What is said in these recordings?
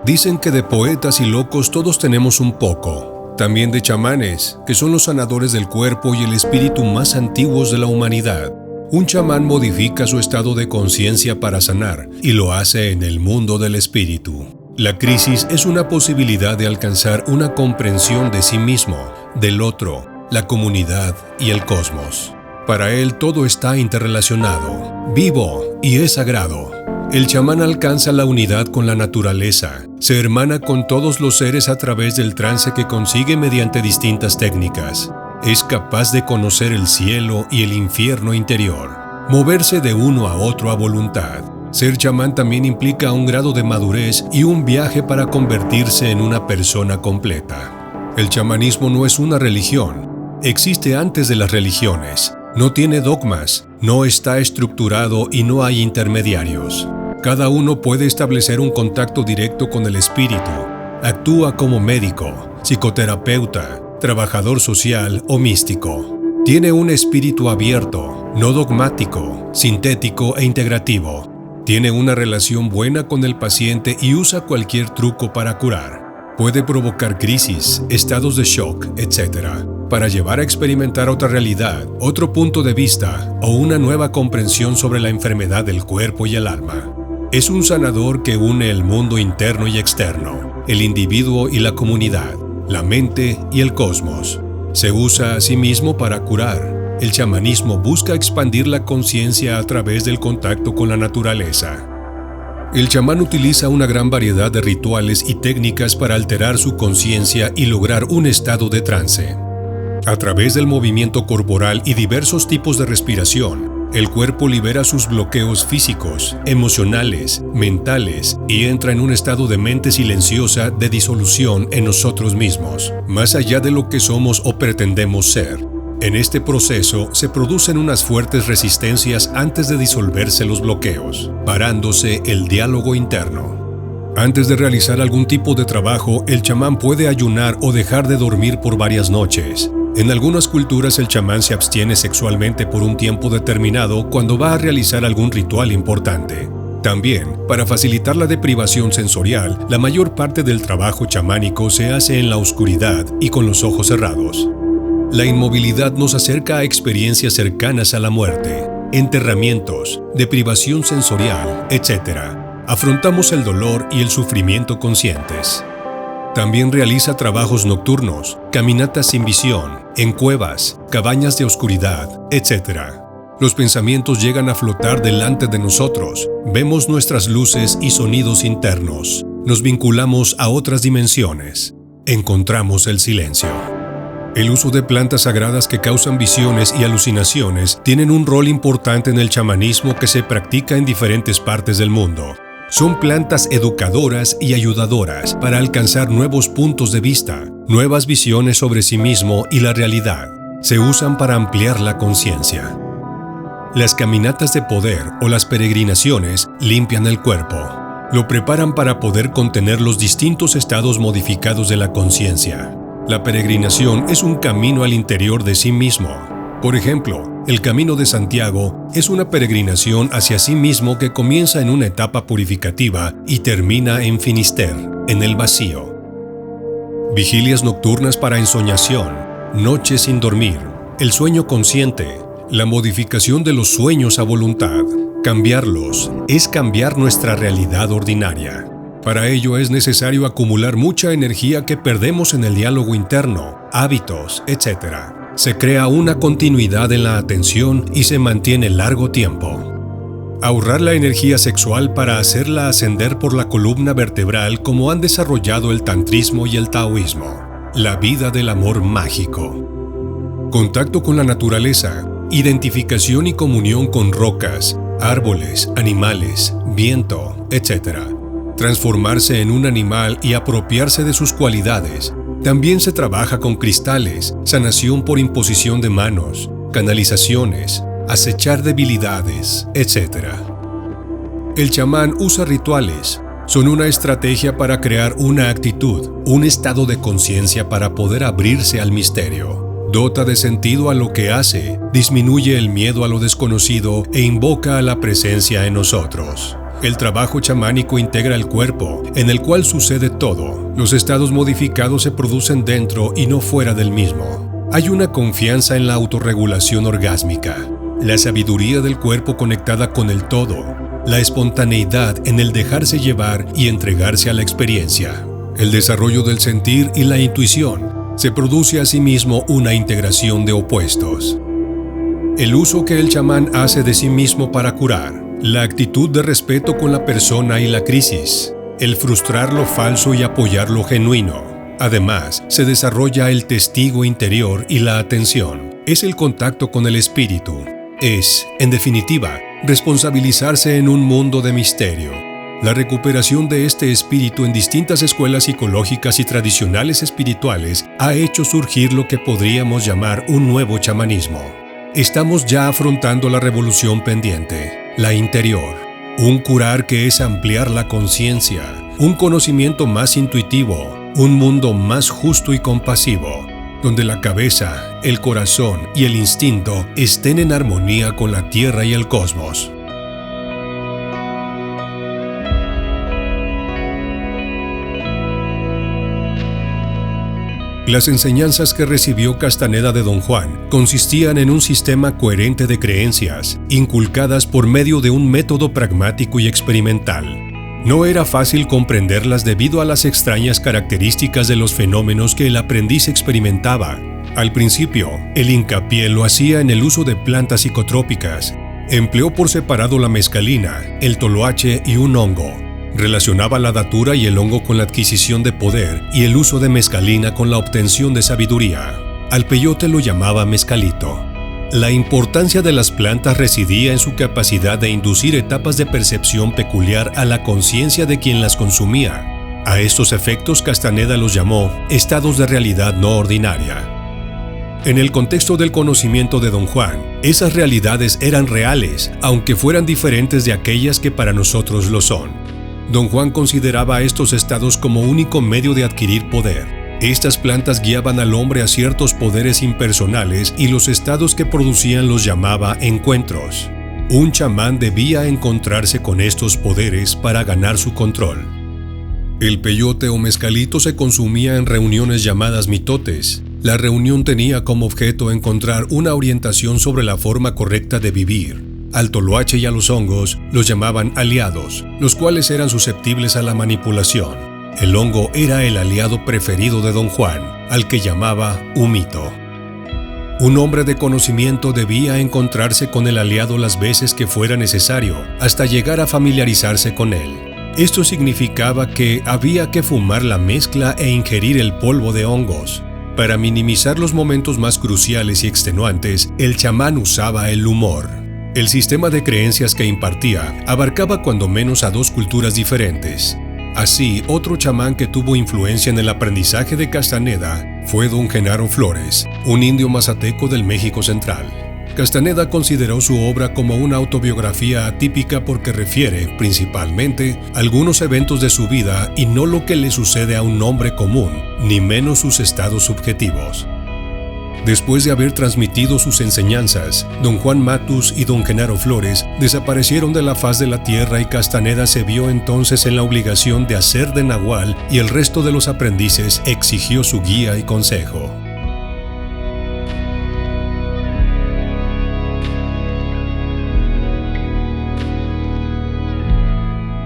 Dicen que de poetas y locos todos tenemos un poco. También de chamanes, que son los sanadores del cuerpo y el espíritu más antiguos de la humanidad. Un chamán modifica su estado de conciencia para sanar, y lo hace en el mundo del espíritu. La crisis es una posibilidad de alcanzar una comprensión de sí mismo, del otro, la comunidad y el cosmos. Para él todo está interrelacionado, vivo y es sagrado. El chamán alcanza la unidad con la naturaleza, se hermana con todos los seres a través del trance que consigue mediante distintas técnicas. Es capaz de conocer el cielo y el infierno interior, moverse de uno a otro a voluntad. Ser chamán también implica un grado de madurez y un viaje para convertirse en una persona completa. El chamanismo no es una religión, existe antes de las religiones, no tiene dogmas, no está estructurado y no hay intermediarios. Cada uno puede establecer un contacto directo con el espíritu, actúa como médico, psicoterapeuta, trabajador social o místico. Tiene un espíritu abierto, no dogmático, sintético e integrativo. Tiene una relación buena con el paciente y usa cualquier truco para curar. Puede provocar crisis, estados de shock, etc., para llevar a experimentar otra realidad, otro punto de vista o una nueva comprensión sobre la enfermedad del cuerpo y el alma. Es un sanador que une el mundo interno y externo, el individuo y la comunidad, la mente y el cosmos. Se usa a sí mismo para curar. El chamanismo busca expandir la conciencia a través del contacto con la naturaleza. El chamán utiliza una gran variedad de rituales y técnicas para alterar su conciencia y lograr un estado de trance. A través del movimiento corporal y diversos tipos de respiración, el cuerpo libera sus bloqueos físicos, emocionales, mentales y entra en un estado de mente silenciosa de disolución en nosotros mismos, más allá de lo que somos o pretendemos ser. En este proceso se producen unas fuertes resistencias antes de disolverse los bloqueos, parándose el diálogo interno. Antes de realizar algún tipo de trabajo, el chamán puede ayunar o dejar de dormir por varias noches. En algunas culturas el chamán se abstiene sexualmente por un tiempo determinado cuando va a realizar algún ritual importante. También, para facilitar la deprivación sensorial, la mayor parte del trabajo chamánico se hace en la oscuridad y con los ojos cerrados. La inmovilidad nos acerca a experiencias cercanas a la muerte, enterramientos, deprivación sensorial, etc. Afrontamos el dolor y el sufrimiento conscientes. También realiza trabajos nocturnos, caminatas sin visión, en cuevas, cabañas de oscuridad, etc. Los pensamientos llegan a flotar delante de nosotros, vemos nuestras luces y sonidos internos, nos vinculamos a otras dimensiones, encontramos el silencio. El uso de plantas sagradas que causan visiones y alucinaciones tienen un rol importante en el chamanismo que se practica en diferentes partes del mundo. Son plantas educadoras y ayudadoras para alcanzar nuevos puntos de vista, nuevas visiones sobre sí mismo y la realidad. Se usan para ampliar la conciencia. Las caminatas de poder o las peregrinaciones limpian el cuerpo. Lo preparan para poder contener los distintos estados modificados de la conciencia. La peregrinación es un camino al interior de sí mismo. Por ejemplo, el Camino de Santiago es una peregrinación hacia sí mismo que comienza en una etapa purificativa y termina en Finisterre, en el vacío. Vigilias nocturnas para ensoñación, noches sin dormir, el sueño consciente, la modificación de los sueños a voluntad. Cambiarlos es cambiar nuestra realidad ordinaria. Para ello es necesario acumular mucha energía que perdemos en el diálogo interno, hábitos, etc. Se crea una continuidad en la atención y se mantiene largo tiempo. Ahorrar la energía sexual para hacerla ascender por la columna vertebral como han desarrollado el tantrismo y el taoísmo. La vida del amor mágico. Contacto con la naturaleza, identificación y comunión con rocas, árboles, animales, viento, etc. Transformarse en un animal y apropiarse de sus cualidades. También se trabaja con cristales, sanación por imposición de manos, canalizaciones, acechar debilidades, etc. El chamán usa rituales. Son una estrategia para crear una actitud, un estado de conciencia para poder abrirse al misterio. Dota de sentido a lo que hace, disminuye el miedo a lo desconocido e invoca a la presencia en nosotros. El trabajo chamánico integra el cuerpo, en el cual sucede todo. Los estados modificados se producen dentro y no fuera del mismo. Hay una confianza en la autorregulación orgásmica, la sabiduría del cuerpo conectada con el todo, la espontaneidad en el dejarse llevar y entregarse a la experiencia, el desarrollo del sentir y la intuición. Se produce asimismo una integración de opuestos. El uso que el chamán hace de sí mismo para curar, la actitud de respeto con la persona y la crisis, el frustrar lo falso y apoyar lo genuino. Además, se desarrolla el testigo interior y la atención. Es el contacto con el espíritu. Es, en definitiva, responsabilizarse en un mundo de misterio. La recuperación de este espíritu en distintas escuelas psicológicas y tradicionales espirituales ha hecho surgir lo que podríamos llamar un nuevo chamanismo. Estamos ya afrontando la revolución pendiente, la interior, un curar que es ampliar la conciencia, un conocimiento más intuitivo, un mundo más justo y compasivo, donde la cabeza, el corazón y el instinto estén en armonía con la tierra y el cosmos. Las enseñanzas que recibió Castaneda de Don Juan consistían en un sistema coherente de creencias, inculcadas por medio de un método pragmático y experimental. No era fácil comprenderlas debido a las extrañas características de los fenómenos que el aprendiz experimentaba. Al principio, el hincapié lo hacía en el uso de plantas psicotrópicas. Empleó por separado la mescalina, el toloache y un hongo. Relacionaba la datura y el hongo con la adquisición de poder y el uso de mescalina con la obtención de sabiduría. Al peyote lo llamaba mezcalito. La importancia de las plantas residía en su capacidad de inducir etapas de percepción peculiar a la conciencia de quien las consumía. A estos efectos Castaneda los llamó estados de realidad no ordinaria. En el contexto del conocimiento de Don Juan, esas realidades eran reales, aunque fueran diferentes de aquellas que para nosotros lo son. Don Juan consideraba estos estados como único medio de adquirir poder. Estas plantas guiaban al hombre a ciertos poderes impersonales y los estados que producían los llamaba encuentros. Un chamán debía encontrarse con estos poderes para ganar su control. El peyote o mezcalito se consumía en reuniones llamadas mitotes. La reunión tenía como objeto encontrar una orientación sobre la forma correcta de vivir. Al toloache y a los hongos los llamaban aliados, los cuales eran susceptibles a la manipulación. El hongo era el aliado preferido de Don Juan, al que llamaba humito. Un hombre de conocimiento debía encontrarse con el aliado las veces que fuera necesario, hasta llegar a familiarizarse con él. Esto significaba que había que fumar la mezcla e ingerir el polvo de hongos. Para minimizar los momentos más cruciales y extenuantes, el chamán usaba el humor. El sistema de creencias que impartía abarcaba cuando menos a dos culturas diferentes. Así, otro chamán que tuvo influencia en el aprendizaje de Castaneda fue don Genaro Flores, un indio mazateco del México Central. Castaneda consideró su obra como una autobiografía atípica porque refiere, principalmente, algunos eventos de su vida y no lo que le sucede a un hombre común, ni menos sus estados subjetivos. Después de haber transmitido sus enseñanzas, don Juan Matus y don Genaro Flores desaparecieron de la faz de la tierra y Castaneda se vio entonces en la obligación de hacer de Nahual y el resto de los aprendices exigió su guía y consejo.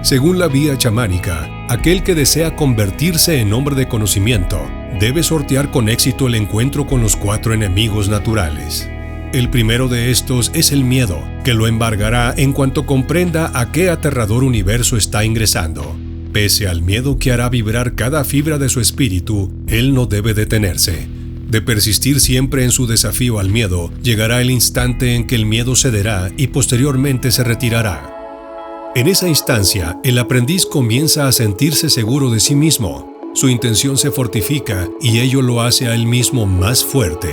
Según la vía chamánica, aquel que desea convertirse en hombre de conocimiento debe sortear con éxito el encuentro con los 4 enemigos naturales. El primero de estos es el miedo, que lo embargará en cuanto comprenda a qué aterrador universo está ingresando. Pese al miedo que hará vibrar cada fibra de su espíritu, él no debe detenerse. De persistir siempre en su desafío al miedo, llegará el instante en que el miedo cederá y posteriormente se retirará. En esa instancia, el aprendiz comienza a sentirse seguro de sí mismo. Su intención se fortifica y ello lo hace a él mismo más fuerte.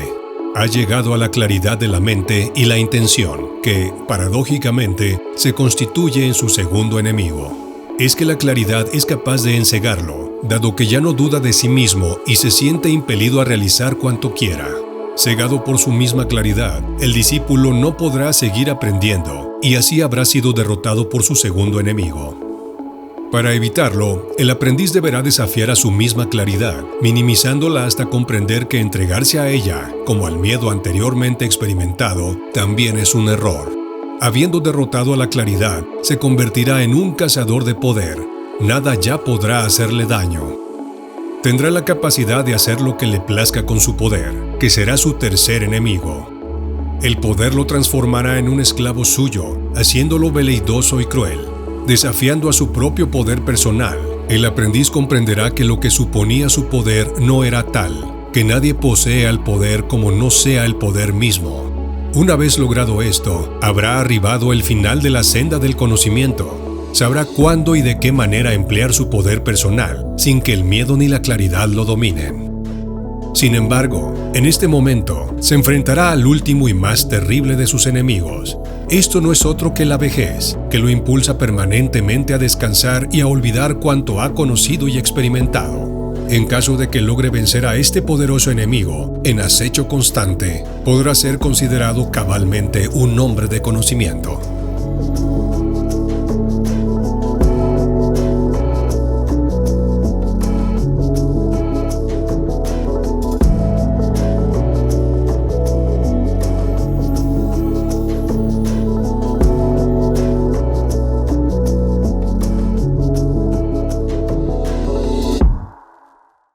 Ha llegado a la claridad de la mente y la intención, que, paradójicamente, se constituye en su segundo enemigo. Es que la claridad es capaz de encegarlo, dado que ya no duda de sí mismo y se siente impelido a realizar cuanto quiera. Cegado por su misma claridad, el discípulo no podrá seguir aprendiendo, y así habrá sido derrotado por su segundo enemigo. Para evitarlo, el aprendiz deberá desafiar a su misma claridad, minimizándola hasta comprender que entregarse a ella, como al miedo anteriormente experimentado, también es un error. Habiendo derrotado a la claridad, se convertirá en un cazador de poder. Nada ya podrá hacerle daño. Tendrá la capacidad de hacer lo que le plazca con su poder, que será su tercer enemigo. El poder lo transformará en un esclavo suyo, haciéndolo veleidoso y cruel. Desafiando a su propio poder personal, el aprendiz comprenderá que lo que suponía su poder no era tal, que nadie posee al poder como no sea el poder mismo. Una vez logrado esto, habrá arribado el final de la senda del conocimiento. Sabrá cuándo y de qué manera emplear su poder personal, sin que el miedo ni la claridad lo dominen. Sin embargo, en este momento, se enfrentará al último y más terrible de sus enemigos. Esto no es otro que la vejez, que lo impulsa permanentemente a descansar y a olvidar cuanto ha conocido y experimentado. En caso de que logre vencer a este poderoso enemigo, en acecho constante, podrá ser considerado cabalmente un hombre de conocimiento.